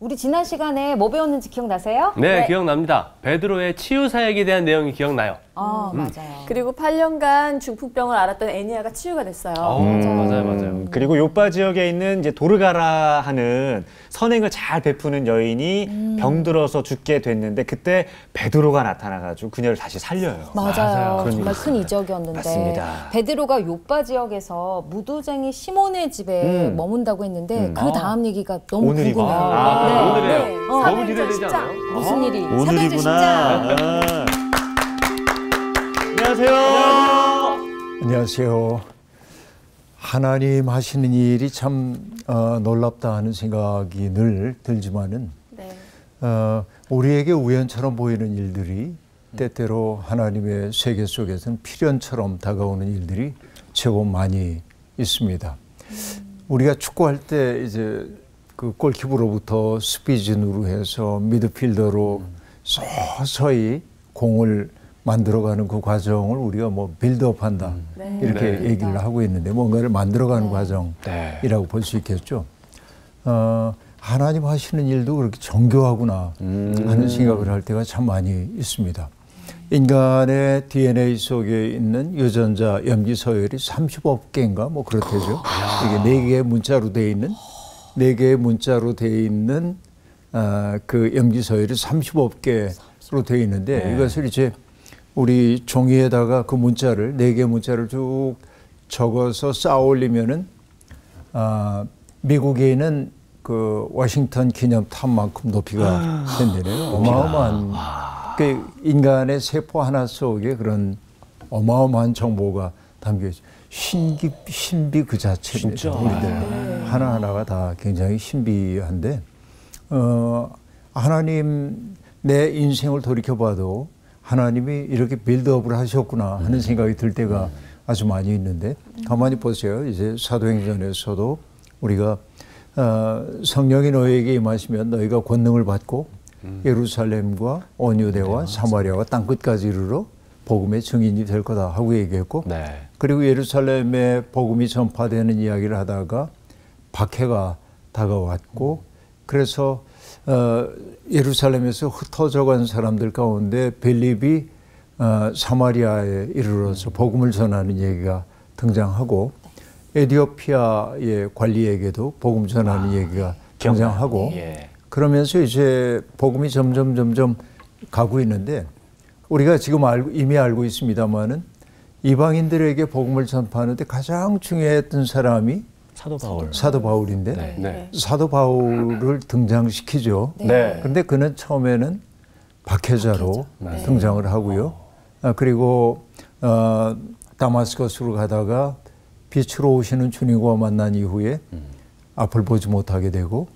우리 지난 시간에 뭐 배웠는지 기억나세요? 네, 기억납니다. 베드로의 치유 사역에 대한 내용이 기억나요. 맞아요. 그리고 8년간 중풍병을 앓았던 애니아가 치유가 됐어요. 맞아요. 그리고 요빠 지역에 있는 이제 도르가라 하는 선행을 잘 베푸는 여인이 병들어서 죽게 됐는데 그때 베드로가 나타나가지고 그녀를 다시 살려요. 맞아요. 그런 정말 일이 큰 있습니다. 이적이었는데 맞습니다. 베드로가 요빠 지역에서 무도쟁이 시몬의 집에 머문다고 했는데 그 다음 얘기가 너무 오늘이구나. 궁금해요. 오늘이에요. 너무 사도행전 기대되지 10장. 않아요? 무슨 일이? 오늘이구나. 안녕하세요. 안녕하세요. 하나님 하시는 일이 참 놀랍다 하는 생각이 늘 들지만은 우리에게 우연처럼 보이는 일들이 때때로 하나님의 세계 속에서는 필연처럼 다가오는 일들이 최고 많이 있습니다. 우리가 축구할 때 이제 그 골키퍼로부터 스피진으로 해서 미드필더로 서서히 공을 만들어가는 그 과정을 우리가 뭐 빌드업한다 이렇게 얘기를 하고 있는데 뭔가를 만들어가는 과정이라고 볼 수 있겠죠. 하나님 하시는 일도 그렇게 정교하구나 하는 생각을 할 때가 참 많이 있습니다. 인간의 DNA 속에 있는 유전자 염기 서열이 30억 개인가 뭐 그렇대죠. 이게 4개의 문자로 되어 있는 4개의 문자로 되어 있는 그 염기 서열이 30억 개로 되어 있는데 이것을 이제 우리 종이에다가 그 문자를 4개의 문자를 쭉 적어서 쌓아 올리면은 미국에 있는 그 워싱턴 기념탑만큼 높이가 된다네요. 어마어마한 그 인간의 세포 하나 속에 그런 어마어마한 정보가 담겨 있죠. 신비 그 자체입니다. 우리들 하나하나가 다 굉장히 신비한데 하나님 내 인생을 돌이켜봐도 하나님이 이렇게 빌드업을 하셨구나 하는 생각이 들 때가 아주 많이 있는데 가만히 보세요. 이제 사도행전에서도 우리가 성령이 너희에게 임하시면 너희가 권능을 받고 예루살렘과 온 유대와 사마리아와 땅끝까지 이르러 복음의 증인이 될 거다 하고 얘기했고 그리고 예루살렘에 복음이 전파되는 이야기를 하다가 박해가 다가왔고 그래서 예루살렘에서 흩어져 간 사람들 가운데 빌립이 사마리아에 이르러서 복음을 전하는 얘기가 등장하고 에티오피아의 관리에게도 복음 전하는 얘기가 등장하고 그러면서 이제 복음이 점점 가고 있는데 우리가 지금 이미 알고 있습니다만은 이방인들에게 복음을 전파하는데 가장 중요했던 사람이 사도 바울인데 사도 바울을 등장시키죠. 그런데 그는 처음에는 박해자로 등장을 하고요. 그리고 다마스커스로 가다가 빛으로 오시는 주님과 만난 이후에 앞을 보지 못하게 되고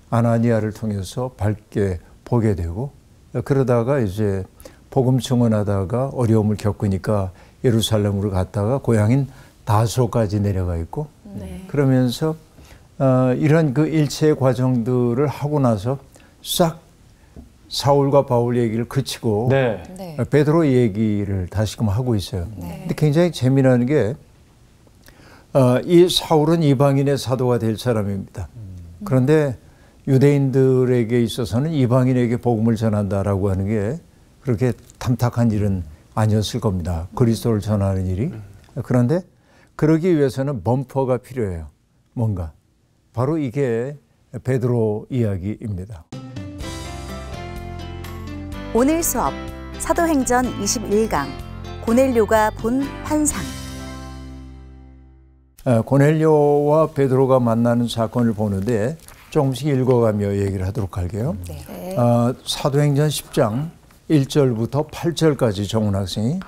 아나니아를 통해서 밝게 보게 되고 그러다가 이제 복음 증언하다가 어려움을 겪으니까 예루살렘으로 갔다가 고향인 다소까지 내려가 있고 그러면서 이런 그 일체의 과정들을 하고 나서 싹 사울과 바울 얘기를 그치고 베드로 얘기를 다시금 하고 있어요. 근데 굉장히 재미나는 게 이 사울은 이방인의 사도가 될 사람입니다. 그런데 유대인들에게 있어서는 이방인에게 복음을 전한다라고 하는 게 그렇게 탐탁한 일은 아니었을 겁니다. 그리스도를 전하는 일이. 그런데 그러기 위해서는 범퍼가 필요해요. 뭔가. 바로 이게 베드로 이야기입니다. 오늘 수업 사도행전 21강 고넬료가 본 환상. 고넬료와 베드로가 만나는 사건을 보는데 조금씩 읽어가며 얘기를 하도록 할게요. 사도행전 10장 1절부터 8절까지 정훈 학생이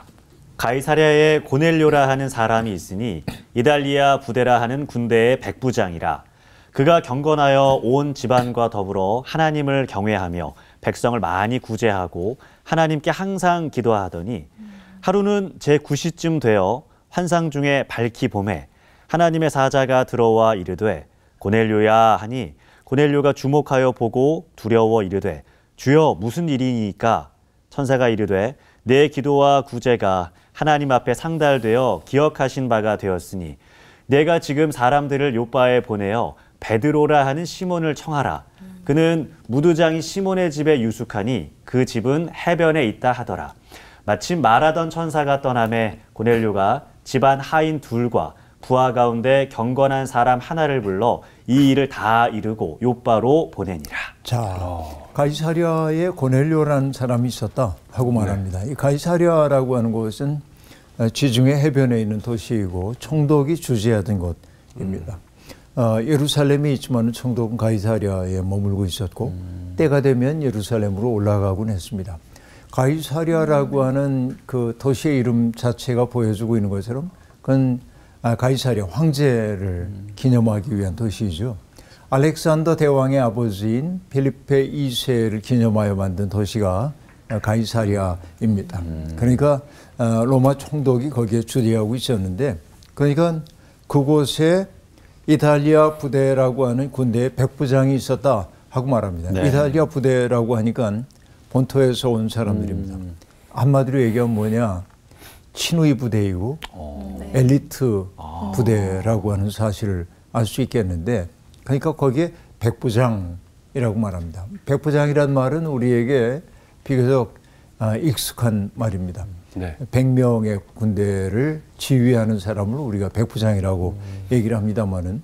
가이사랴에 고넬료라 하는 사람이 있으니 이달리아 부데라 하는 군대의 백부장이라. 그가 경건하여 온 집안과 더불어 하나님을 경외하며 백성을 많이 구제하고 하나님께 항상 기도하더니 하루는 제9시쯤 되어 환상 중에 밝히 봄에 하나님의 사자가 들어와 이르되 고넬료야 하니 고넬료가 주목하여 보고 두려워 이르되 주여 무슨 일이니까? 천사가 이르되 내 기도와 구제가 하나님 앞에 상달되어 기억하신 바가 되었으니 내가 지금 사람들을 요빠에 보내어 베드로라 하는 시몬을 청하라. 그는 무두장이 시몬의 집에 유숙하니 그 집은 해변에 있다 하더라. 마침 말하던 천사가 떠나매 고넬료가 집안 하인 둘과 부하 가운데 경건한 사람 하나를 불러 이 일을 다 이루고 요바로 보내니라. 자, 가이사랴에 고넬료라는 사람이 있었다 하고 말합니다. 이 가이사랴라고 하는 곳은 지중해 해변에 있는 도시이고 총독이 주재하던 곳입니다. 예루살렘이 있지만 총독은 가이사랴에 머물고 있었고 때가 되면 예루살렘으로 올라가곤 했습니다. 가이사랴라고 하는 그 도시의 이름 자체가 보여주고 있는 것처럼 그건 가이사랴 황제를 기념하기 위한 도시이죠. 알렉산더 대왕의 아버지인 필리페 2세를 기념하여 만든 도시가 가이사랴입니다. 그러니까 로마 총독이 거기에 주재하고 있었는데, 그러니까 그곳에 이탈리아 부대라고 하는 군대의 백부장이 있었다 하고 말합니다. 네. 이탈리아 부대라고 하니까 본토에서 온 사람들입니다. 한마디로 얘기하면 뭐냐, 친위 부대이고 엘리트 부대라고 하는 사실을 알 수 있겠는데, 그러니까 거기에 백부장이라고 말합니다. 백부장이란 말은 우리에게 비교적 익숙한 말입니다. 네. 100명의 군대를 지휘하는 사람을 우리가 백부장이라고 얘기를 합니다만은,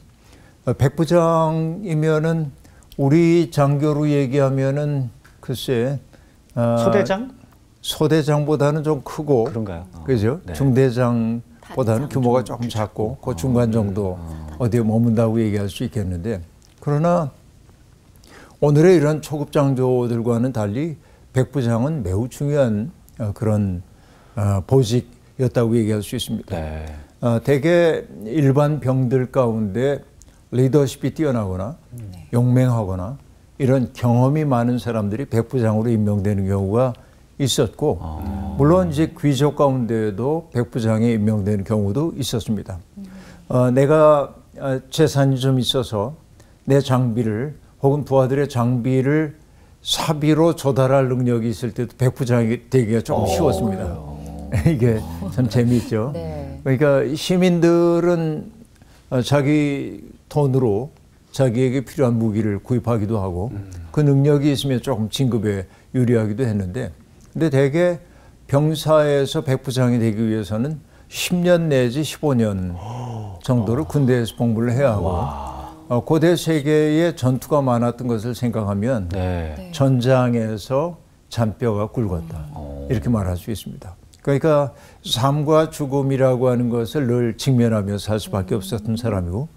백부장이면은 우리 장교로 얘기하면은 글쎄 소대장? 소대장보다는 좀 크고, 그런가요? 그죠? 네. 중대장보다는 규모가 조금 작고 그 중간 정도 어디에 머문다고 얘기할 수 있겠는데, 그러나 오늘의 이런 초급 장교들과는 달리 백부장은 매우 중요한 그런 보직이었다고 얘기할 수 있습니다. 네. 대개 일반 병들 가운데 리더십이 뛰어나거나 용맹하거나 이런 경험이 많은 사람들이 백부장으로 임명되는 경우가 있었고, 물론 이제 귀족 가운데에도 백부장에 임명되는 경우도 있었습니다. 내가 재산이 좀 있어서 내 장비를 혹은 부하들의 장비를 사비로 조달할 능력이 있을 때도 백부장이 되기가 조금 쉬웠습니다. 이게 참 재미있죠. 네. 그러니까 시민들은 자기 돈으로 자기에게 필요한 무기를 구입하기도 하고 그 능력이 있으면 조금 진급에 유리하기도 했는데, 근데 대개 병사에서 백부장이 되기 위해서는 10년 내지 15년 정도를 군대에서 복무를 해야 하고, 고대 세계에 전투가 많았던 것을 생각하면 네. 전장에서 잔뼈가 굵었다 이렇게 말할 수 있습니다. 그러니까 삶과 죽음이라고 하는 것을 늘 직면하며 살 수밖에 없었던 사람이고,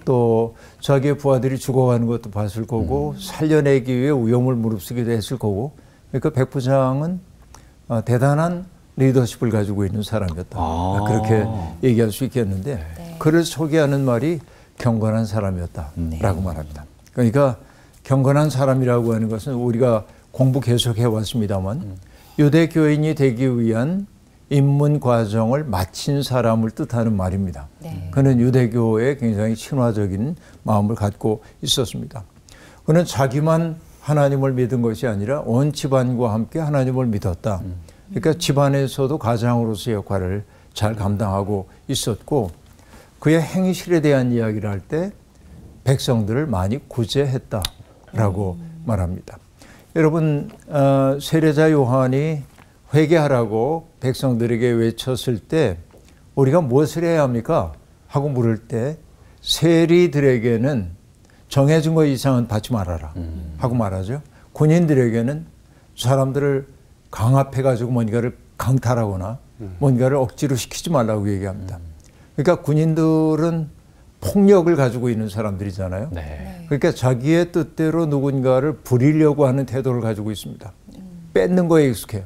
또 자기의 부하들이 죽어가는 것도 봤을 거고 살려내기 위해 위험을 무릅쓰기도 했을 거고, 그러니까 백부장은 대단한 리더십을 가지고 있는 사람이었다. 그렇게 얘기할 수 있겠는데, 네. 그를 소개하는 말이 경건한 사람이었다라고 말합니다. 그러니까 경건한 사람이라고 하는 것은 우리가 공부 계속해 왔습니다만 유대 교인이 되기 위한 입문 과정을 마친 사람을 뜻하는 말입니다. 네. 그는 유대교에 굉장히 친화적인 마음을 갖고 있었습니다. 그는 자기만 하나님을 믿은 것이 아니라 온 집안과 함께 하나님을 믿었다. 그러니까 집안에서도 가장으로서의 역할을 잘 감당하고 있었고, 그의 행실에 대한 이야기를 할 때 백성들을 많이 구제했다라고 말합니다. 여러분, 세례자 요한이 회개하라고 백성들에게 외쳤을 때 우리가 무엇을 해야 합니까? 하고 물을 때 세리들에게는 정해진 것 이상은 받지 말아라 하고 말하죠. 군인들에게는 사람들을 강압해가지고 뭔가를 강탈하거나 뭔가를 억지로 시키지 말라고 얘기합니다. 그러니까 군인들은 폭력을 가지고 있는 사람들이잖아요. 네. 그러니까 자기의 뜻대로 누군가를 부리려고 하는 태도를 가지고 있습니다. 뺏는 거에 익숙해요.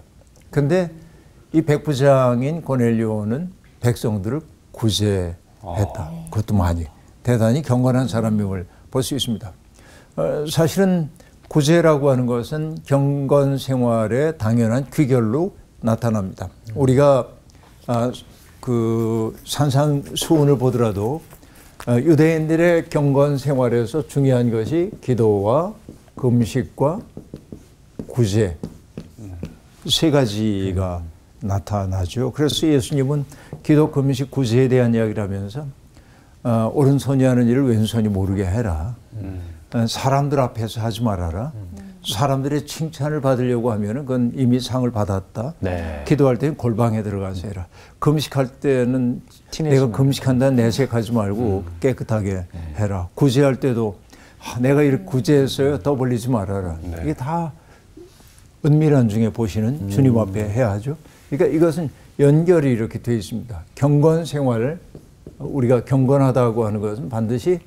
근데 이 백부장인 고넬료는 백성들을 구제했다. 그것도 많이. 대단히 경건한 사람임을 볼 수 있습니다. 사실은 구제라고 하는 것은 경건 생활의 당연한 귀결로 나타납니다. 우리가 그 산상수훈을 보더라도 유대인들의 경건 생활에서 중요한 것이 기도와 금식과 구제, 세 가지가 나타나죠. 그래서 예수님은 기도, 금식, 구제에 대한 이야기를 하면서 오른손이 하는 일을 왼손이 모르게 해라. 사람들 앞에서 하지 말아라. 사람들의 칭찬을 받으려고 하면은 그건 이미 상을 받았다. 네. 기도할 때는 골방에 들어가서 해라. 금식할 때는 내가 금식한다는 내색하지 말고 깨끗하게 해라. 구제할 때도 내가 이렇게 구제했어요. 떠벌리지 말아라. 네. 이게 다 은밀한 중에 보시는 주님 앞에 해야 하죠. 그러니까 이것은 연결이 이렇게 되어 있습니다. 경건 생활, 우리가 경건하다고 하는 것은 반드시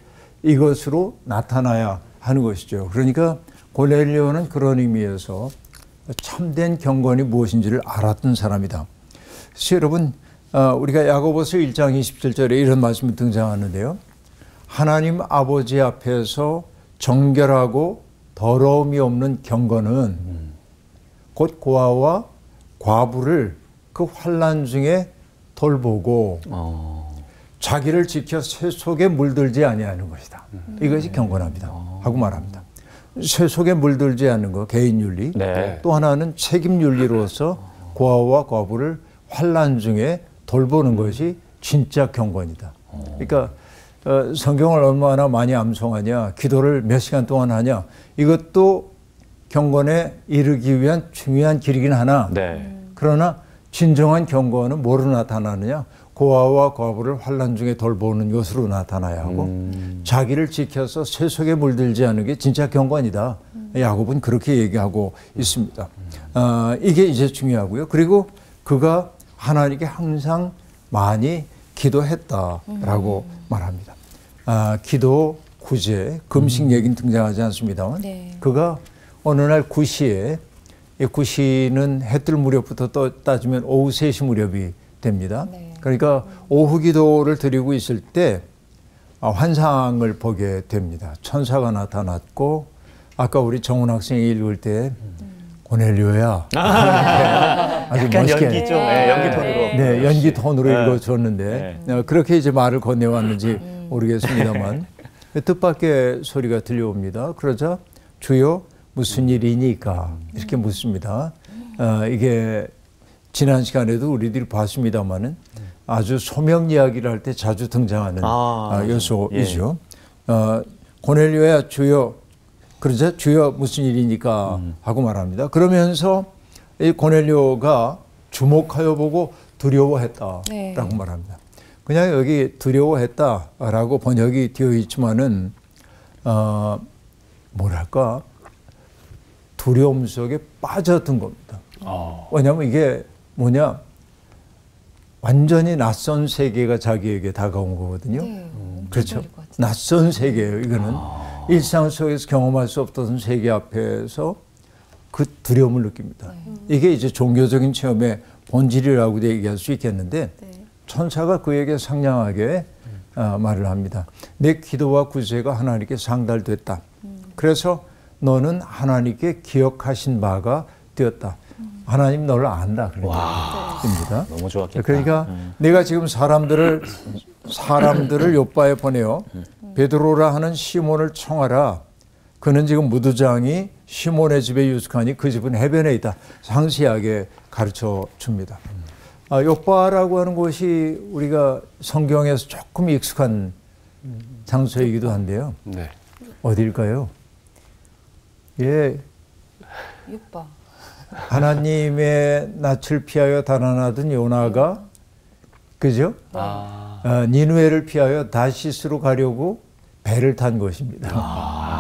이것으로 나타나야 하는 것이죠. 그러니까 고넬료는 그런 의미에서 참된 경건이 무엇인지를 알았던 사람이다. 그래서 여러분, 우리가 야고보서 1장 27절에 이런 말씀이 등장하는데요. 하나님 아버지 앞에서 정결하고 더러움이 없는 경건은 곧 고아와 과부를 그 환난 중에 돌보고 자기를 지켜 쇠 속에 물들지 아니하는 것이다. 이것이 경건합니다. 하고 말합니다. 쇠 속에 물들지 않는 거, 개인 윤리. 네. 또 하나는 책임 윤리로서 고아와 과부를 환난 중에 돌보는 것이 진짜 경건이다. 그러니까 성경을 얼마나 많이 암송하냐, 기도를 몇 시간 동안 하냐, 이것도 경건에 이르기 위한 중요한 길이긴 하나, 네. 그러나 진정한 경건은 뭐로 나타나느냐? 고아와 과부를 환난 중에 돌보는 것으로 나타나야 하고 자기를 지켜서 쇠 속에 물들지 않는 게 진짜 경건이다. 야곱은 그렇게 얘기하고 있습니다. 이게 이제 중요하고요. 그리고 그가 하나님께 항상 많이 기도했다라고 말합니다. 기도, 구제, 금식 얘기는 등장하지 않습니다만 그가 어느 날 구시에, 이 구시는 해 뜰 무렵부터 따지면 오후 3시 무렵이 됩니다. 그러니까 오후 기도를 드리고 있을 때 환상을 보게 됩니다. 천사가 나타났고 아까 우리 정훈 학생이 읽을 때 고넬료야. 아주 약간 멋있게. 연기 좀, 연기 톤으로. 네, 연기 톤으로 읽어줬는데 그렇게 이제 말을 건네왔는지 모르겠습니다만 뜻밖의 소리가 들려옵니다. 그러자 주여 무슨 일이니까 이렇게 묻습니다. 이게 지난 시간에도 우리들이 봤습니다만은 아주 소명 이야기를 할 때 자주 등장하는 요소이죠. 고넬료야 주여, 그러자 주여 무슨 일이니까 하고 말합니다. 그러면서 이 고넬료가 주목하여 보고 두려워했다라고 말합니다. 그냥 여기 두려워했다라고 번역이 되어 있지만은 뭐랄까 두려움 속에 빠져든 겁니다. 왜냐하면 이게 뭐냐, 완전히 낯선 세계가 자기에게 다가온 거거든요. 그렇죠. 낯선 세계예요. 이거는 일상 속에서 경험할 수 없던 세계 앞에서 그 두려움을 느낍니다. 이게 이제 종교적인 체험의 본질이라고 얘기할 수 있겠는데 천사가 그에게 상냥하게 말을 합니다. 내 기도와 구제가 하나님께 상달됐다. 그래서 너는 하나님께 기억하신 바가 되었다. 하나님 너를 안다. 그럽니다. 너무 좋았겠다. 그러니까 내가 지금 사람들을 요바에 보내어 베드로라 하는 시몬을 청하라. 그는 지금 무두장이 시몬의 집에 유숙하니 그 집은 해변에 있다. 상세하게 가르쳐 줍니다. 요바라고 하는 곳이 우리가 성경에서 조금 익숙한 장소이기도 한데요. 네. 어딜까요? 예. 요바. 하나님의 낯을 피하여 달아나던 요나가, 그죠? 니느웨를 피하여 다시스로 가려고 배를 탄 것입니다.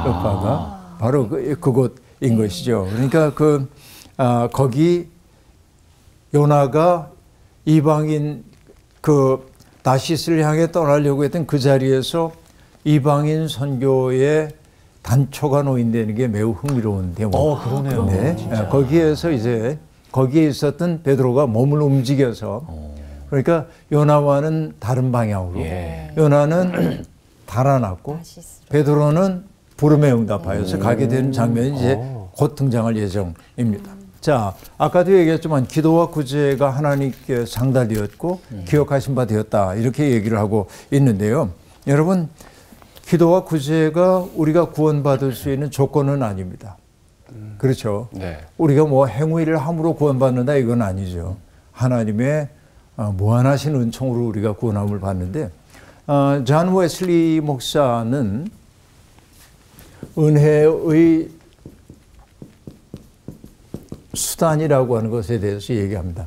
요바가 바로 그곳인 것이죠. 그러니까 거기 요나가 이방인 다시스를 향해 떠나려고 했던 그 자리에서 이방인 선교의 단초가 놓인다는 게 매우 흥미로운 대목. 그러네요. 네. 거기에서 이제 거기에 있었던 베드로가 몸을 움직여서 그러니까 요나와는 다른 방향으로 요나는 달아났고 베드로는 부름에 응답하여서 가게 되는 장면이 이제 곧 등장할 예정입니다. 자, 아까도 얘기했지만 기도와 구제가 하나님께 상달되었고 기억하신 바 되었다. 이렇게 얘기를 하고 있는데요. 여러분, 기도와 구제가 우리가 구원받을 수 있는 조건은 아닙니다. 그렇죠. 네. 우리가 뭐 행위를 함으로 구원받는다 이건 아니죠. 하나님의 무한하신 은총으로 우리가 구원함을 받는데, 존 웨슬리 목사는 은혜의 수단이라고 하는 것에 대해서 얘기합니다.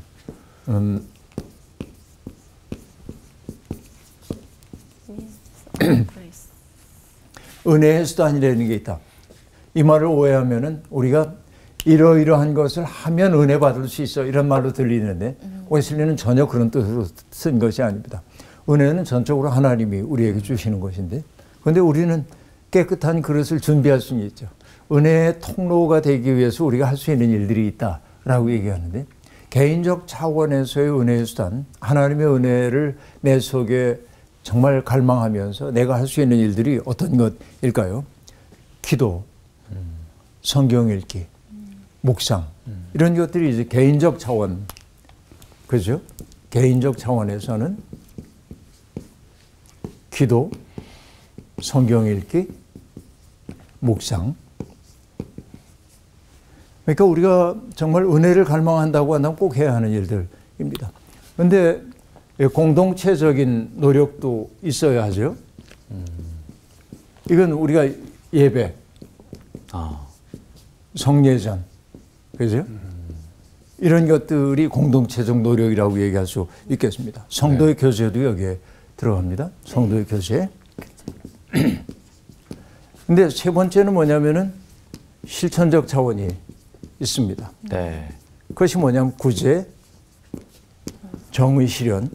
은혜의 수단이라는 게 있다. 이 말을 오해하면은 우리가 이러이러한 것을 하면 은혜 받을 수 있어 이런 말로 들리는데 웨슬리는 전혀 그런 뜻으로 쓴 것이 아닙니다. 은혜는 전적으로 하나님이 우리에게 주시는 것인데, 그런데 우리는 깨끗한 그릇을 준비할 수는 있죠. 은혜의 통로가 되기 위해서 우리가 할 수 있는 일들이 있다라고 얘기하는데, 개인적 차원에서의 은혜의 수단, 하나님의 은혜를 내 속에 정말 갈망하면서 내가 할 수 있는 일들이 어떤 것일까요? 기도, 성경 읽기, 묵상, 이런 것들이 이제 개인적 차원, 그죠? 개인적 차원에서는 기도, 성경 읽기, 묵상. 그러니까 우리가 정말 은혜를 갈망한다고 한다면 꼭 해야 하는 일들입니다. 그런데 공동체적인 노력도 있어야 하죠. 이건 우리가 예배, 성례전, 그죠? 이런 것들이 공동체적 노력이라고 얘기할 수 있겠습니다. 성도의 교제도 여기에 들어갑니다. 성도의 교제. 근데 세 번째는 뭐냐면은 실천적 차원이 있습니다. 네. 그것이 뭐냐면 구제, 정의 실현,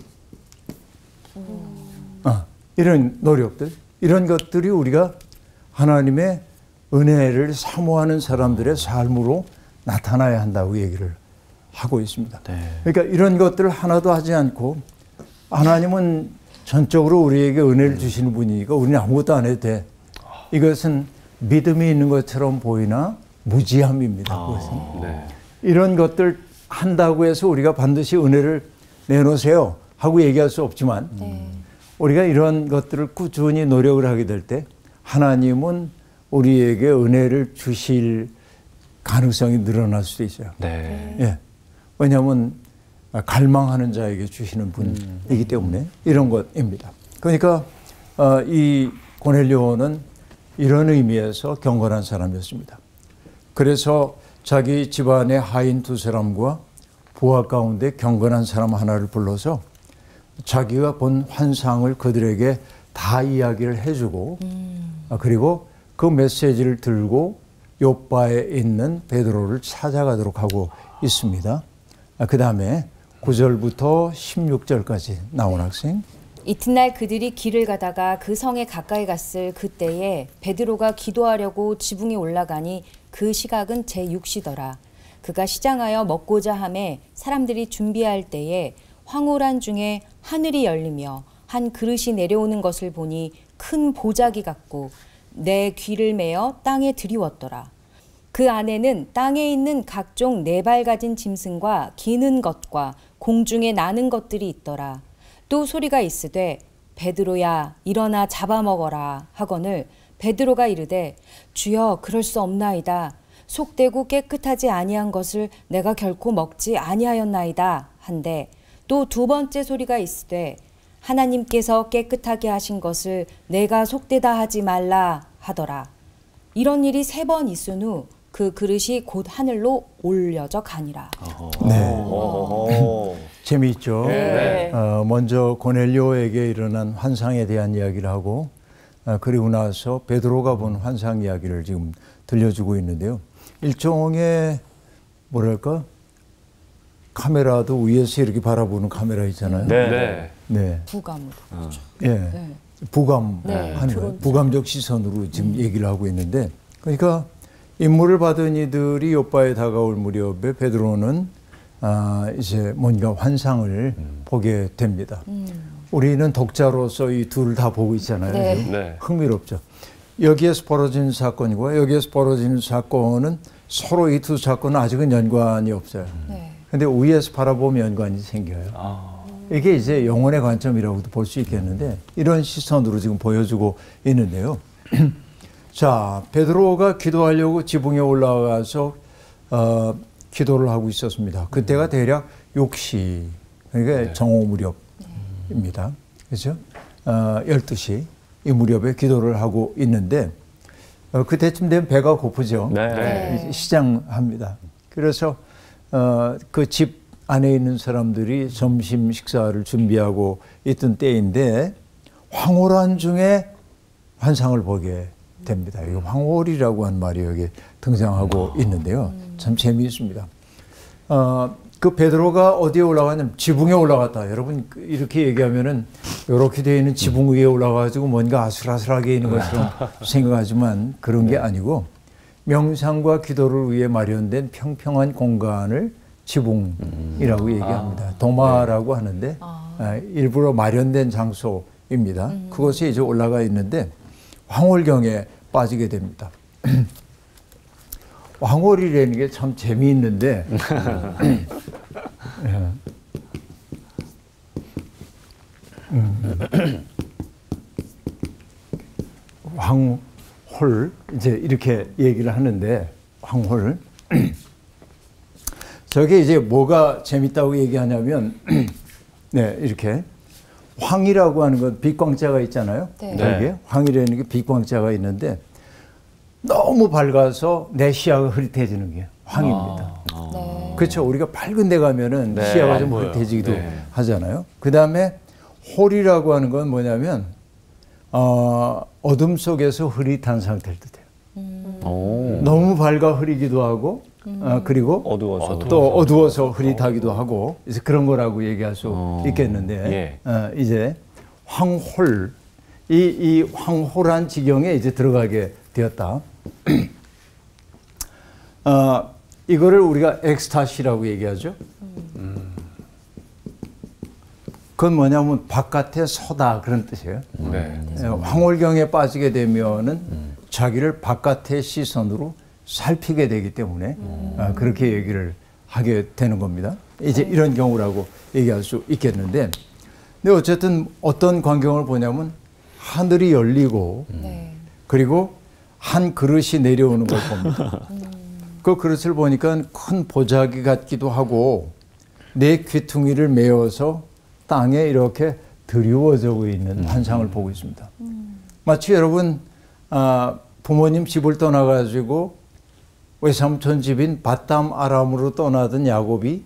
이런 노력들, 이런 것들이 우리가 하나님의 은혜를 사모하는 사람들의 삶으로 나타나야 한다고 얘기를 하고 있습니다. 네. 그러니까 이런 것들을 하나도 하지 않고 하나님은 전적으로 우리에게 은혜를 주시는 분이니까 우리는 아무것도 안 해도 돼. 이것은 믿음이 있는 것처럼 보이나 무지함입니다. 그것은. 네. 이런 것들 한다고 해서 우리가 반드시 은혜를 내놓으세요 하고 얘기할 수 없지만 우리가 이런 것들을 꾸준히 노력을 하게 될 때 하나님은 우리에게 은혜를 주실 가능성이 늘어날 수도 있어요. 네. 예. 왜냐하면 갈망하는 자에게 주시는 분이기 때문에 이런 것입니다. 그러니까 이 고넬료는 이런 의미에서 경건한 사람이었습니다. 그래서 자기 집안의 하인 두 사람과 부하 가운데 경건한 사람 하나를 불러서 자기가 본 환상을 그들에게 다 이야기를 해주고 그리고 그 메시지를 들고 요빠에 있는 베드로를 찾아가도록 하고 있습니다. 그 다음에 9절부터 16절까지 나온 학생. 이튿날 그들이 길을 가다가 그 성에 가까이 갔을 그때에 베드로가 기도하려고 지붕에 올라가니 그 시각은 제6시더라. 그가 시장하여 먹고자 하매 사람들이 준비할 때에 황홀한 중에 하늘이 열리며 한 그릇이 내려오는 것을 보니 큰 보자기 같고 내 귀를 메어 땅에 들이웠더라. 그 안에는 땅에 있는 각종 네 발 가진 짐승과 기는 것과 공중에 나는 것들이 있더라. 또 소리가 있으되 베드로야 일어나 잡아먹어라 하거늘 베드로가 이르되 주여 그럴 수 없나이다. 속되고 깨끗하지 아니한 것을 내가 결코 먹지 아니하였나이다 한데 또 두 번째 소리가 있으되 하나님께서 깨끗하게 하신 것을 내가 속되다 하지 말라 하더라. 이런 일이 3번 있은 후 그 그릇이 곧 하늘로 올려져 가니라. 네. 재미있죠. 네. 먼저 고넬료에게 일어난 환상에 대한 이야기를 하고 그리고 나서 베드로가 본 환상 이야기를 지금 들려주고 있는데요. 일종의 뭐랄까 카메라도 위에서 이렇게 바라보는 카메라 있잖아요. 네. 네. 부감으로. 예. 네. 부감하는 거예요. 부감적 시선으로 지금 얘기를 하고 있는데, 그러니까 임무를 받은 이들이 요빠에 다가올 무렵에 베드로는 이제 뭔가 환상을 보게 됩니다. 우리는 독자로서 이 둘을 다 보고 있잖아요. 네. 네. 흥미롭죠. 여기에서 벌어지는 사건과 여기에서 벌어지는 사건은 서로 이 두 사건은 아직은 연관이 없어요. 네. 근데 위에서 바라보면 연관이 생겨요. 이게 이제 영혼의 관점이라고도 볼 수 있겠는데 이런 시선으로 지금 보여주고 있는데요. 자, 베드로가 기도하려고 지붕에 올라가서 기도를 하고 있었습니다. 그때가 대략 6시, 그러니까 정오 무렵입니다. 그렇죠? 12시 이 무렵에 기도를 하고 있는데 그때쯤 되면 배가 고프죠. 네. 시장합니다. 그래서 그 집 안에 있는 사람들이 점심 식사를 준비하고 있던 때인데 황홀한 중에 환상을 보게 됩니다. 이 황홀이라고 하는 말이 여기 등장하고 있는데요. 참 재미있습니다. 그 베드로가 어디에 올라가냐면 지붕에 올라갔다. 여러분 이렇게 얘기하면은 이렇게 되어 있는 지붕 위에 올라가가지고 뭔가 아슬아슬하게 있는 것처럼 생각하지만 그런 게 아니고 명상과 기도를 위해 마련된 평평한 공간을 지붕이라고 얘기합니다. 도마라고 하는데 일부러 마련된 장소입니다. 그곳에 이제 올라가 있는데 황홀경에 빠지게 됩니다. 황홀이라는 게 참 재미있는데 황홀 이제 이렇게 얘기를 하는데 황홀 저게 이제 뭐가 재밌다고 얘기하냐면 네 이렇게 황이라고 하는 건 빛광자가 있잖아요. 네. 여기에 황이라는 게 빛광자가 있는데 너무 밝아서 내 시야가 흐릿해지는 게 황입니다. 네. 그렇죠. 우리가 밝은 데 가면은 네, 시야가 좀 보여요. 흐릿해지기도 네. 하잖아요. 그 다음에 홀이라고 하는 건 뭐냐면 어둠 속에서 흐릿한 상태를 뜻해요. 너무 밝아 흐리기도 하고 그리고 또 어두워서 흐릿하기도 하고 그래서 그런 거라고 얘기할 수 있겠는데 이제 황홀 이 황홀한 지경에 이제 들어가게 되었다. 이거를 우리가 엑스타시라고 얘기하죠. 그건 뭐냐면 바깥에 서다 그런 뜻이에요. 네. 황홀경에 빠지게 되면은 자기를 바깥의 시선으로 살피게 되기 때문에 그렇게 얘기를 하게 되는 겁니다. 이제 이런 경우라고 얘기할 수 있겠는데, 근데 어쨌든 어떤 광경을 보냐면 하늘이 열리고 그리고 한 그릇이 내려오는 걸 봅니다. 그 그릇을 보니까 큰 보자기 같기도 하고 내 귀퉁이를 메어서 땅에 이렇게 드리워져 있는 환상을 보고 있습니다. 마치 여러분 부모님 집을 떠나가지고 외삼촌 집인 밧담 아람으로 떠나던 야곱이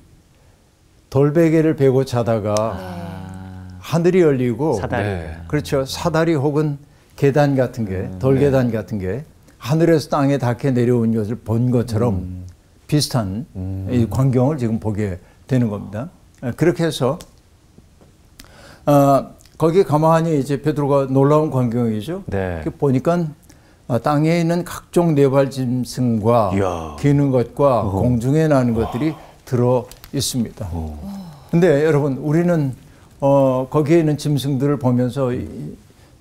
돌베개를 베고 자다가 하늘이 열리고 사다리. 그렇죠. 사다리 혹은 계단 같은 게 돌계단 같은 게 하늘에서 땅에 닿게 내려온 것을 본 것처럼 비슷한 이 광경을 지금 보게 되는 겁니다. 그렇게 해서 거기 가만히 이제 베드로가 놀라운 광경이죠. 네. 보니까 땅에 있는 각종 네발 짐승과 이야. 기는 것과 공중에 나는 것들이 들어 있습니다. 근데 여러분 우리는 거기에 있는 짐승들을 보면서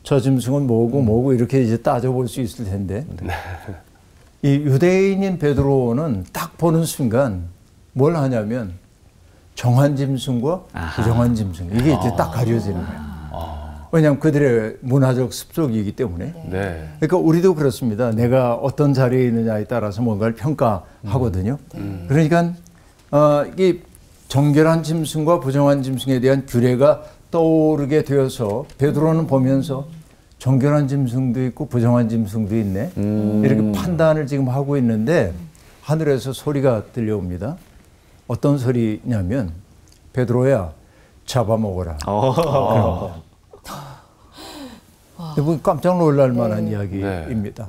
저 짐승은 뭐고 이렇게 이제 따져볼 수 있을 텐데 이 유대인인 베드로는 딱 보는 순간 뭘 하냐면 정한 짐승과 부정한 짐승 이게 이제 딱 가려지는 거예요. 왜냐하면 그들의 문화적 습속이기 때문에. 네. 그러니까 우리도 그렇습니다. 내가 어떤 자리에 있느냐에 따라서 뭔가를 평가하거든요. 그러니까 이 정결한 짐승과 부정한 짐승에 대한 규례가 떠오르게 되어서 베드로는 보면서 정결한 짐승도 있고 부정한 짐승도 있네. 이렇게 판단을 지금 하고 있는데 하늘에서 소리가 들려옵니다. 어떤 소리냐면 베드로야 잡아먹어라. 여러분 깜짝 놀랄 만한 이야기입니다.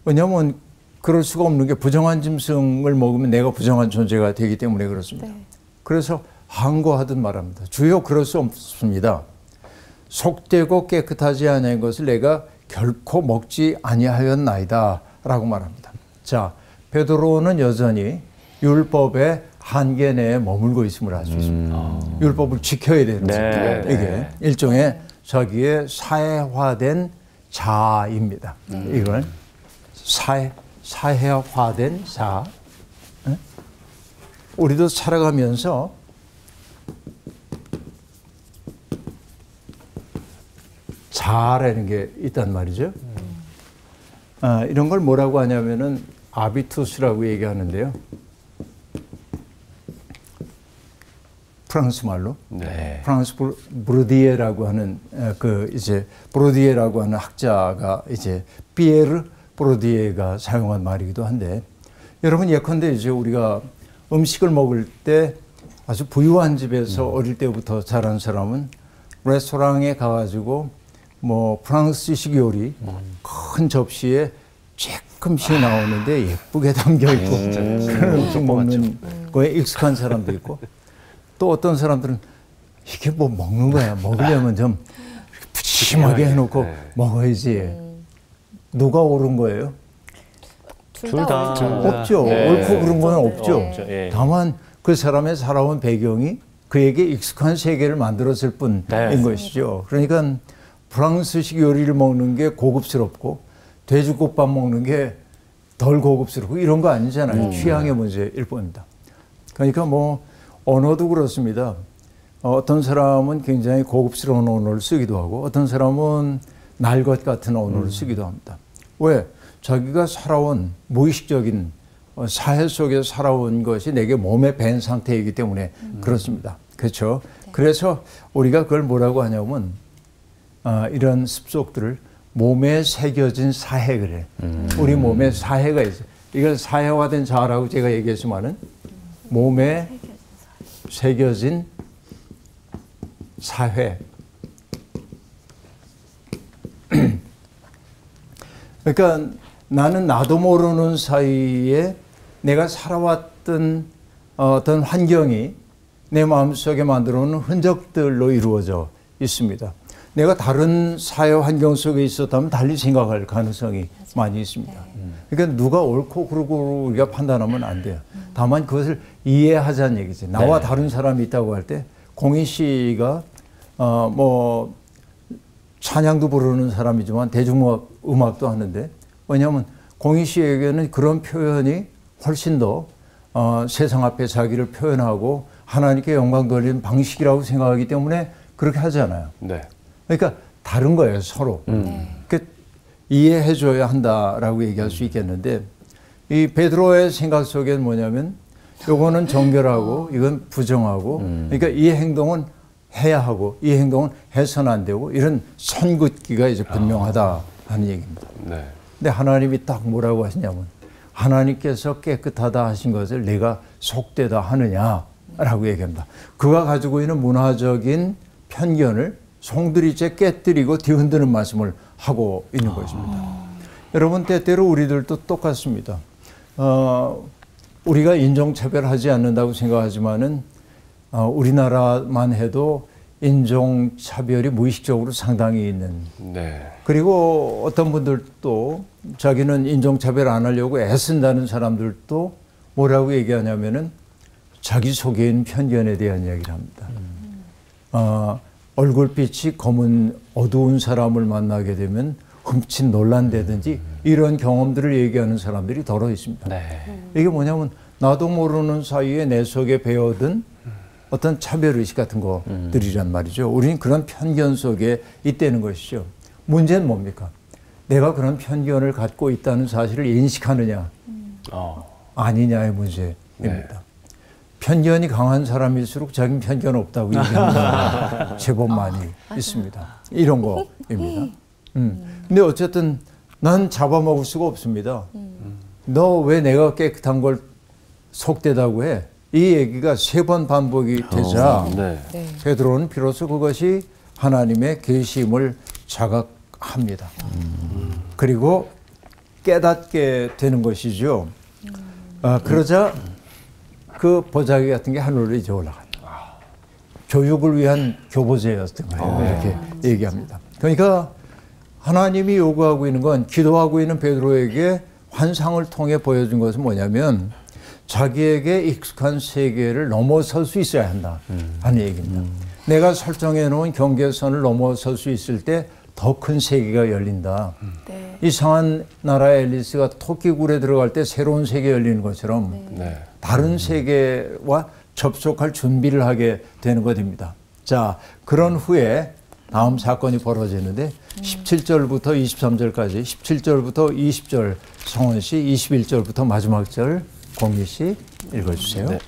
왜냐하면 그럴 수가 없는 게 부정한 짐승을 먹으면 내가 부정한 존재가 되기 때문에 그렇습니다. 그래서 항거하듯 말합니다. 주여 그럴 수 없습니다. 속되고 깨끗하지 않은 것을 내가 결코 먹지 아니하였나이다 라고 말합니다. 자, 베드로는 여전히 율법의 한계 내에 머물고 있음을 알 수 있습니다. 율법을 지켜야 되는 겁니다. 이게 일종의 자기의 사회화된 자입니다. 이걸 사회화된 자. 우리도 살아가면서 자라는 게 있단 말이죠. 이런 걸 뭐라고 하냐면은 아비투스라고 얘기하는데요. 프랑스 말로. 프랑스 브루디에라고 하는 그 이제 브루디에라고 하는 학자가 이제 피에르 브로디에가 사용한 말이기도 한데 여러분 예컨대 이제 우리가 음식을 먹을 때 아주 부유한 집에서 어릴 때부터 자란 사람은 레스토랑에 가가지고 뭐 프랑스식 요리 큰 접시에 조금씩 나오는데 예쁘게 담겨있고 그런 음식 먹는 거에 익숙한 사람도 있고 또 어떤 사람들은 이게 뭐 먹는 거야. 먹으려면 좀 푸짐하게 해놓고 먹어야지. 누가 옳은 거예요? 둘 다 없죠. 옳고 그런 건 없죠. 다만 그 사람의 살아온 배경이 그에게 익숙한 세계를 만들었을 뿐인 것이죠. 그러니까 프랑스식 요리를 먹는 게 고급스럽고 돼지국밥 먹는 게 덜 고급스럽고 이런 거 아니잖아요. 취향의 문제일 뿐입니다. 그러니까 뭐 언어도 그렇습니다. 어떤 사람은 굉장히 고급스러운 언어를 쓰기도 하고 어떤 사람은 날 것 같은 언어를 쓰기도 합니다. 왜? 자기가 살아온 무의식적인 사회 속에 살아온 것이 내게 몸에 밴 상태이기 때문에 그렇습니다. 그렇죠? 그래서 우리가 그걸 뭐라고 하냐면 이런 습속들을 몸에 새겨진 사해 그래. 우리 몸에 사해가 있어요. 이걸 사해화된 자라고 제가 얘기했지만은 몸에 새겨진 사회. 그러니까 나는 나도 모르는 사이에 내가 살아왔던 어떤 환경이 내 마음속에 만들어놓은 흔적들로 이루어져 있습니다. 내가 다른 사회 환경 속에 있었다면 달리 생각할 가능성이 많이 있습니다. 그러니까 누가 옳고 그르고 우리가 판단하면 안 돼요. 다만 그것을 이해하자는 얘기지. 나와 다른 사람이 있다고 할 때 공희 씨가 뭐 찬양도 부르는 사람이지만 대중음악도 하는데 왜냐하면 공희 씨에게는 그런 표현이 훨씬 더 세상 앞에 자기를 표현하고 하나님께 영광 돌리는 방식이라고 생각하기 때문에 그렇게 하잖아요. 네. 그러니까 다른 거예요, 서로. 그러니까 이해해줘야 한다라고 얘기할 수 있겠는데 이 베드로의 생각 속에는 뭐냐면 요거는 정결하고 이건 부정하고 그러니까 이 행동은 해야 하고 이 행동은 해서는 안 되고 이런 선긋기가 이제 분명하다 하는 얘기입니다. 네. 근데 하나님이 딱 뭐라고 하시냐면 하나님께서 깨끗하다 하신 것을 내가 속되다 하느냐라고 얘기합니다. 그가 가지고 있는 문화적인 편견을 송두리째 깨뜨리고 뒤흔드는 말씀을 하고 있는 것입니다. 여러분 때때로 우리들도 똑같습니다. 우리가 인종차별하지 않는다고 생각하지만은 우리나라만 해도 인종차별이 무의식적으로 상당히 있는. 네. 그리고 어떤 분들도 자기는 인종차별 안 하려고 애쓴다는 사람들도 뭐라고 얘기하냐면은 자기 속에 있는 편견에 대한 이야기를 합니다. 얼굴빛이 검은 어두운 사람을 만나게 되면 흠칫 놀란다든지 이런 경험들을 얘기하는 사람들이 더러 있습니다. 네. 이게 뭐냐면 나도 모르는 사이에 내 속에 배어든 어떤 차별의식 같은 것들이란 말이죠. 우리는 그런 편견 속에 있다는 것이죠. 문제는 뭡니까? 내가 그런 편견을 갖고 있다는 사실을 인식하느냐 아니냐의 문제입니다. 네. 편견이 강한 사람일수록 자기는 편견 없다고 얘기하는 사람이 제법 많이 있습니다. 이런 거입니다. 근데 어쨌든 난 잡아먹을 수가 없습니다. 너 왜 내가 깨끗한 걸 속되다고 해? 이 얘기가 3번 반복이 되자 베드로는 비로소 그것이 하나님의 계심을 자각합니다. 그리고 깨닫게 되는 것이죠. 그러자 그 보자기 같은 게 하늘로 이제 올라간다. 교육을 위한 교보제였던 거예요. 이렇게 얘기합니다. 그러니까 하나님이 요구하고 있는 건 기도하고 있는 베드로에게 환상을 통해 보여준 것은 뭐냐면 자기에게 익숙한 세계를 넘어설 수 있어야 한다 하는 얘기입니다. 내가 설정해 놓은 경계선을 넘어설 수 있을 때 더 큰 세계가 열린다. 네. 이상한 나라의 앨리스가 토끼굴에 들어갈 때 새로운 세계 열리는 것처럼 다른 세계와 접촉할 준비를 하게 되는 것입니다. 자, 그런 후에 다음 사건이 벌어지는데 17절부터 23절까지 17절부터 20절 성원 씨, 21절부터 마지막 절 공희 씨 읽어주세요.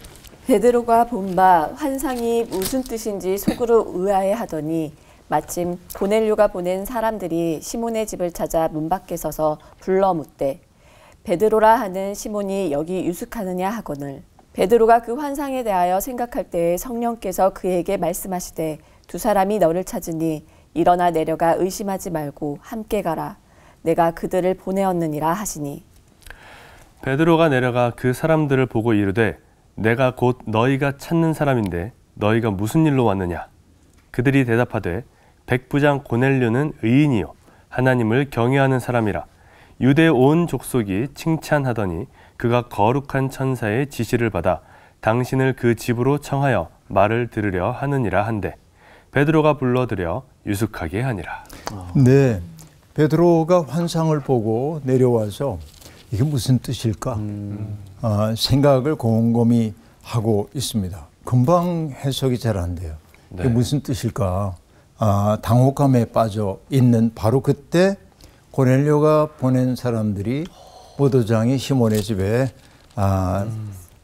베드로가 본 바 환상이 무슨 뜻인지 속으로 의아해하더니 마침 고넬료가 보낸 사람들이 시몬의 집을 찾아 문 밖에 서서 불러 묻되 베드로라 하는 시몬이 여기 유숙하느냐 하거늘 베드로가 그 환상에 대하여 생각할 때에 성령께서 그에게 말씀하시되 두 사람이 너를 찾으니 일어나 내려가 의심하지 말고 함께 가라. 내가 그들을 보내었느니라 하시니. 베드로가 내려가 그 사람들을 보고 이르되 내가 곧 너희가 찾는 사람인데 너희가 무슨 일로 왔느냐. 그들이 대답하되 백부장 고넬료는 의인이요 하나님을 경외하는 사람이라. 유대 온 족속이 칭찬하더니 그가 거룩한 천사의 지시를 받아 당신을 그 집으로 청하여 말을 들으려 하느니라 한데 베드로가 불러들여 유숙하게 하니라. 네, 베드로가 환상을 보고 내려와서 이게 무슨 뜻일까 생각을 곰곰이 하고 있습니다. 금방 해석이 잘 안 돼요. 이게 무슨 뜻일까? 당혹감에 빠져 있는 바로 그때 고넬료가 보낸 사람들이 보도장이 시몬의 집에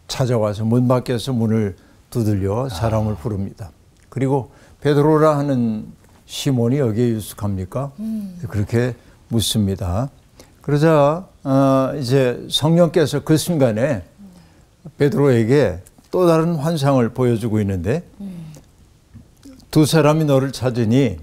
찾아와서 문 밖에서 문을 두들려 사람을 부릅니다. 그리고 베드로라 하는 시몬이 여기에 유숙합니까? 그렇게 묻습니다. 그러자 이제 성령께서 그 순간에 베드로에게 또 다른 환상을 보여주고 있는데 두 사람이 너를 찾으니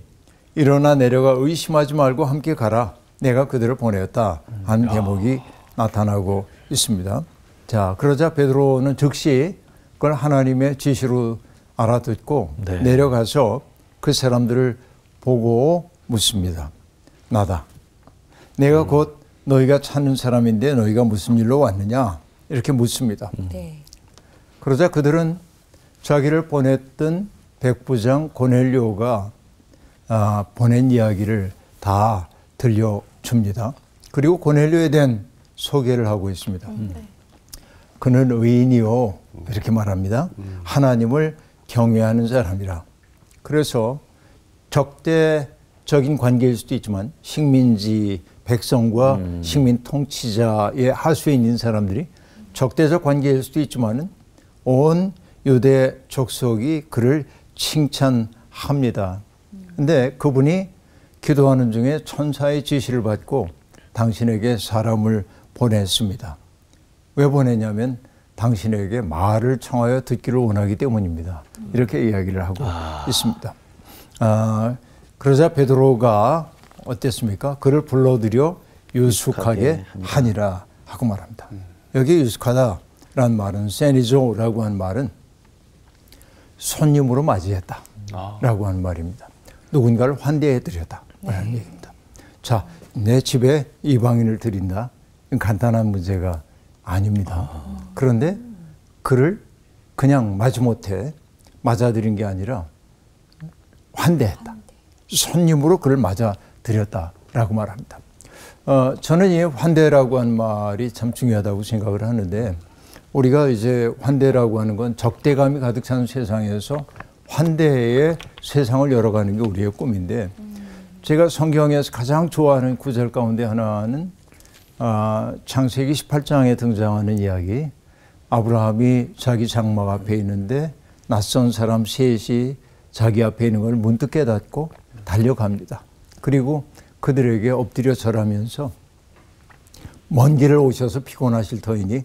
일어나 내려가 의심하지 말고 함께 가라. 내가 그들을 보내었다 하는 대목이 나타나고 있습니다. 자, 그러자 베드로는 즉시 그걸 하나님의 지시로 알아듣고 내려가서 그 사람들을 보고 묻습니다. 나다. 내가 곧 너희가 찾는 사람인데 너희가 무슨 일로 왔느냐? 이렇게 묻습니다. 그러자 그들은 자기를 보냈던 백부장 고넬료가 보낸 이야기를 다 들려줍니다. 그리고 고넬료에 대한 소개를 하고 있습니다. 그는 의인이요 이렇게 말합니다. 하나님을 경외하는 사람이라. 그래서 적대적인 관계일 수도 있지만 식민지 백성과 식민 통치자의 하수에 있는 사람들이 적대적 관계일 수도 있지만은 온 유대 족속이 그를 칭찬합니다. 근데 그분이 기도하는 중에 천사의 지시를 받고 당신에게 사람을 보냈습니다. 왜 보냈냐면 당신에게 말을 청하여 듣기를 원하기 때문입니다. 이렇게 이야기를 하고 있습니다. 그러자 베드로가 어땠습니까? 그를 불러들여 유숙하게 하니라 하고 말합니다. 여기 유숙하다라는 말은 세니조라고 하는 말은 손님으로 맞이했다라고 하는 말입니다. 누군가를 환대해드렸다라는 얘기입니다. 자, 내 집에 이방인을 드린다. 이건 간단한 문제가 아닙니다. 그런데 그를 그냥 마지못해 맞아들인 게 아니라 환대했다. 손님으로 그를 맞아들였다라고 말합니다. 저는 이 환대라고 하는 말이 참 중요하다고 생각을 하는데 우리가 이제 환대라고 하는 건 적대감이 가득 찬 세상에서 환대의 세상을 열어가는 게 우리의 꿈인데 제가 성경에서 가장 좋아하는 구절 가운데 하나는 창세기 18장에 등장하는 이야기. 아브라함이 자기 장막 앞에 있는데 낯선 사람 셋이 자기 앞에 있는 걸 문득 깨닫고 달려갑니다. 그리고 그들에게 엎드려 절하면서 먼 길을 오셔서 피곤하실 터이니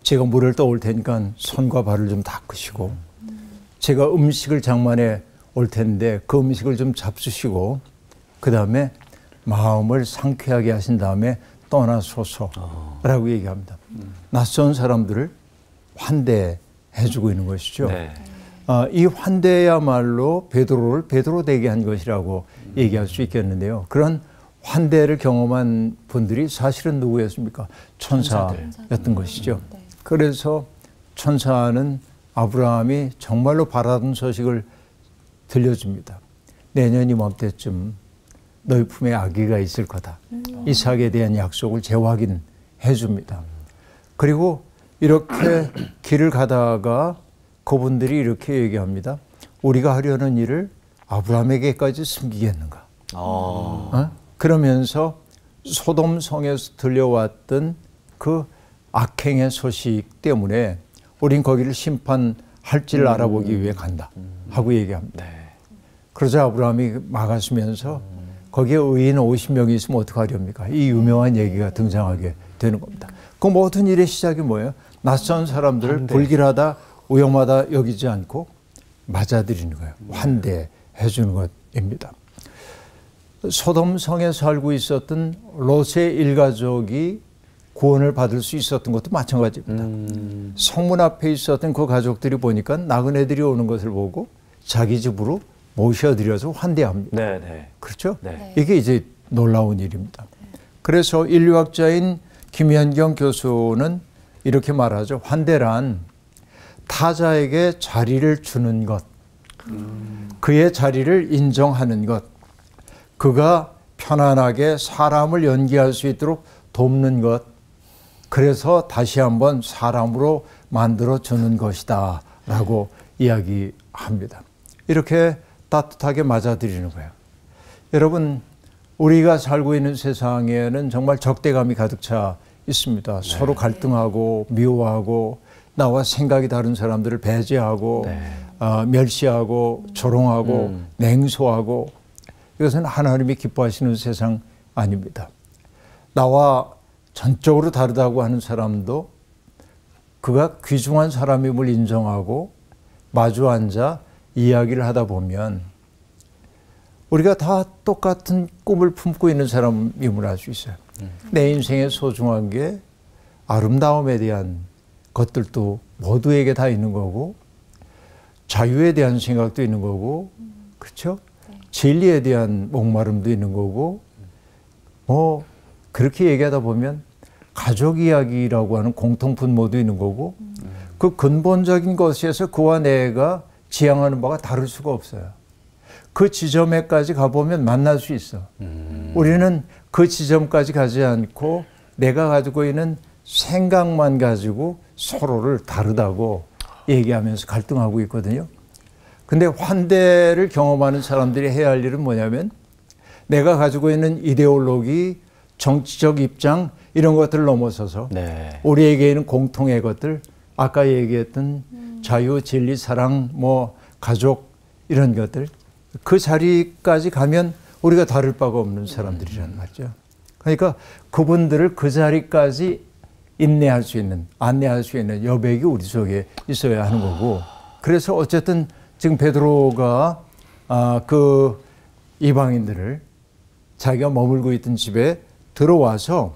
제가 물을 떠올 테니까 손과 발을 좀 닦으시고 제가 음식을 장만해 올 텐데 그 음식을 좀 잡수시고 그 다음에 마음을 상쾌하게 하신 다음에 떠나소서라고 얘기합니다. 낯선 사람들을 환대해주고 있는 것이죠. 네. 이 환대야말로 베드로를 베드로 되게 한 것이라고 얘기할 수 있겠는데요. 그런 환대를 경험한 분들이 사실은 누구였습니까? 천사였던 것이죠. 그래서 천사는 아브라함이 정말로 바라던 소식을 들려줍니다. 내년 이맘때쯤 너희 품에 아기가 있을 거다. 이삭에 대한 약속을 재확인해 줍니다. 그리고 이렇게 길을 가다가 그분들이 이렇게 얘기합니다. 우리가 하려는 일을 아브라함에게까지 숨기겠는가? 그러면서 소돔성에서 들려왔던 그 악행의 소식 때문에 우린 거기를 심판할지를 알아보기 위해 간다 하고 얘기합니다. 그러자 아브라함이 막아서면서 거기에 의인 50명이 있으면 어떡하렵니까? 이 유명한 얘기가 등장하게 되는 겁니다. 그 모든 일의 시작이 뭐예요? 낯선 사람들을 불길하다, 위험하다 여기지 않고 맞아들이는 거예요. 환대해 주는 것입니다. 소돔성에 살고 있었던 롯의 일가족이 구원을 받을 수 있었던 것도 마찬가지입니다. 성문 앞에 있었던 그 가족들이 보니까 나그네들이 오는 것을 보고 자기 집으로 모셔드려서 환대합니다. 그렇죠? 이게 이제 놀라운 일입니다. 그래서 인류학자인 김현경 교수는 이렇게 말하죠. 환대란 타자에게 자리를 주는 것, 그의 자리를 인정하는 것, 그가 편안하게 사람을 연기할 수 있도록 돕는 것, 그래서 다시 한번 사람으로 만들어주는 것이다 라고 이야기합니다. 이렇게 따뜻하게 맞아들이는 거예요. 여러분, 우리가 살고 있는 세상에는 정말 적대감이 가득 차 있습니다. 서로 갈등하고 미워하고 나와 생각이 다른 사람들을 배제하고 멸시하고 조롱하고 냉소하고, 이것은 하나님이 기뻐하시는 세상 아닙니다. 나와 전적으로 다르다고 하는 사람도 그가 귀중한 사람임을 인정하고 마주 앉아 이야기를 하다 보면 우리가 다 똑같은 꿈을 품고 있는 사람임을 알 수 있어요. 내 인생에 소중한 게 아름다움에 대한 것들도 모두에게 다 있는 거고, 자유에 대한 생각도 있는 거고, 그렇죠? 진리에 대한 목마름도 있는 거고, 뭐 그렇게 얘기하다 보면 가족 이야기라고 하는 공통 분모도 있는 거고, 그 근본적인 것에서 그와 내가 지향하는 바가 다를 수가 없어요. 그 지점에까지 가보면 만날 수 있어. 우리는 그 지점까지 가지 않고 내가 가지고 있는 생각만 가지고 서로를 다르다고 얘기하면서 갈등하고 있거든요. 근데 환대를 경험하는 사람들이 해야 할 일은 뭐냐면, 내가 가지고 있는 이데올로기, 정치적 입장 이런 것들을 넘어서서 우리에게 있는 공통의 것들, 아까 얘기했던 자유, 진리, 사랑, 뭐 가족 이런 것들, 그 자리까지 가면 우리가 다를 바가 없는 사람들이란 말이죠. 그러니까 그분들을 그 자리까지 인내할 수 있는, 안내할 수 있는 여백이 우리 속에 있어야 하는 거고, 그래서 어쨌든 지금 베드로가 그 이방인들을 자기가 머물고 있던 집에 들어와서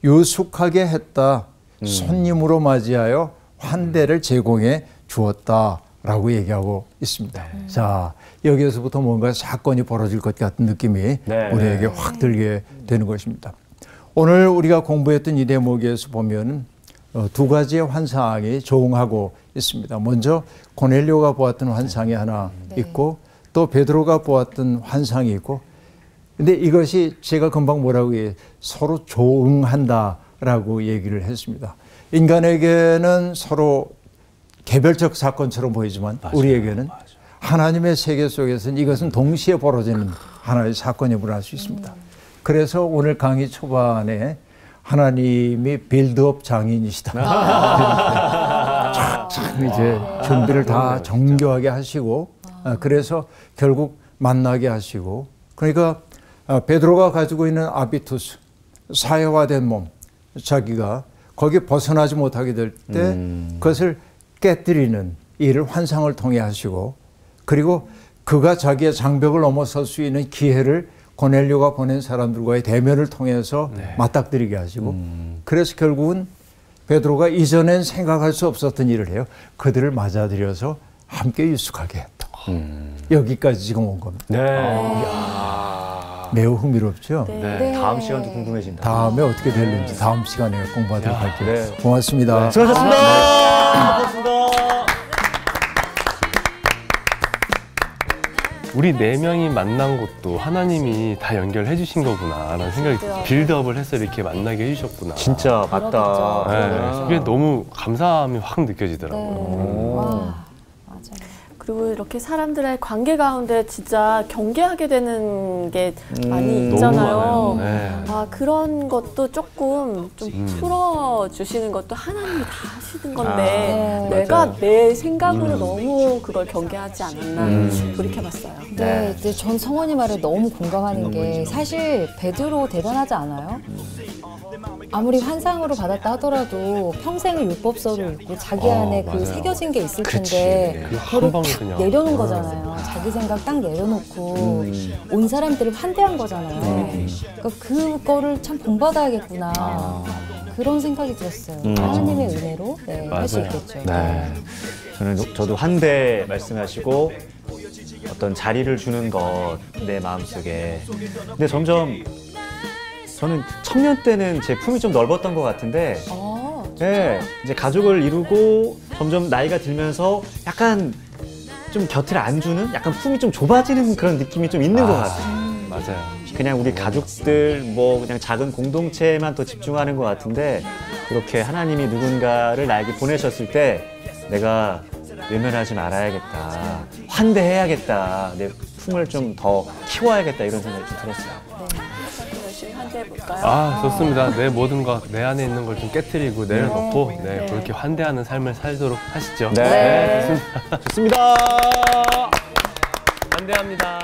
유숙하게 했다, 손님으로 맞이하여 환대를 제공해 주었다라고 얘기하고 있습니다. 자, 여기에서부터 뭔가 사건이 벌어질 것 같은 느낌이 우리에게 확 들게 되는 것입니다. 오늘 우리가 공부했던 이 대목에서 보면 두 가지의 환상이 조응하고 있습니다. 먼저 고넬료가 보았던 환상이 하나 있고, 또 베드로가 보았던 환상이 있고, 근데 이것이 제가 금방 뭐라고 해요? 서로 조응한다라고 얘기를 했습니다. 인간에게는 서로 개별적 사건처럼 보이지만 우리에게는 하나님의 세계 속에서는 이것은 동시에 벌어지는 하나의 사건임을 알 수 있습니다. 그래서 오늘 강의 초반에 하나님이 빌드업 장인이시다. 착착 이제 준비를 다 정교하게 하시고, 그래서 결국 만나게 하시고, 그러니까 베드로가 가지고 있는 아비투스, 사회화된 몸, 자기가 거기에 벗어나지 못하게 될 때 그것을 깨뜨리는 일을 환상을 통해 하시고, 그리고 그가 자기의 장벽을 넘어설 수 있는 기회를 고넬료가 보낸 사람들과의 대면을 통해서 맞닥뜨리게 하시고, 그래서 결국은 베드로가 이전엔 생각할 수 없었던 일을 해요. 그들을 맞아들여서 함께 유숙하게 했다. 여기까지 지금 온 겁니다. 매우 흥미롭죠? 다음 시간도 궁금해진다. 다음에 어떻게 될는지 다음 시간에 공부하도록 할게요. 고맙습니다. 수고하셨습니다. 고맙습니다. 우리 네 명이 만난 것도 하나님이 다 연결해 주신 거구나라는 생각이 들어요. 빌드업을 해서 이렇게 만나게 해주셨구나. 진짜 맞다. 네, 그게 너무 감사함이 확 느껴지더라고요. 와, 맞아요. 그리고 이렇게 사람들의 관계 가운데 진짜 경계하게 되는 게 많이 너무 있잖아요. 많아요. 네. 아, 그런 것도 조금 좀 풀어주시는 것도 하나님이 다 하시는 건데 내가 맞아요. 내 생각으로 너무 그걸 경계하지 않았나 돌이켜봤어요. 네, 이제 전 성원이 말에 너무 공감하는 게 사실 베드로 대단하지 않아요? 아무리 환상으로 받았다 하더라도 평생을 율법서를 읽고 자기 안에 그 맞아요. 새겨진 게 있을 텐데 그 한 그거를 방에 딱 그냥. 내려놓은 거잖아요. 자기 생각 딱 내려놓고 온 사람들을 환대한 거잖아요. 그러니까 그거를 참 본받아야겠구나. 그런 생각이 들었어요. 하나님의 은혜로 할 수 맞아요. 있겠죠. 네. 저도 한대 말씀하시고 어떤 자리를 주는 것 내 마음속에. 근데 점점 저는 청년 때는 제 품이 좀 넓었던 것 같은데 네, 이제 가족을 이루고 점점 나이가 들면서 약간 좀 곁을 안 주는 약간 품이 좀 좁아지는 그런 느낌이 좀 있는 것 같아요. 맞아요. 그냥 우리 가족들 뭐 그냥 작은 공동체에만 더 집중하는 것 같은데 그렇게 하나님이 누군가를 나에게 보내셨을 때 내가 외면하지 말아야겠다, 환대해야겠다, 내 품을 좀 더 키워야겠다 이런 생각이 좀 들었어요. 열심히 환대해볼까요? 아, 좋습니다. 내 모든 것, 내 안에 있는 걸 좀 깨트리고 내려놓고 그렇게 환대하는 삶을 살도록 하시죠. 네. 좋습니다. 좋습니다. 환대합니다.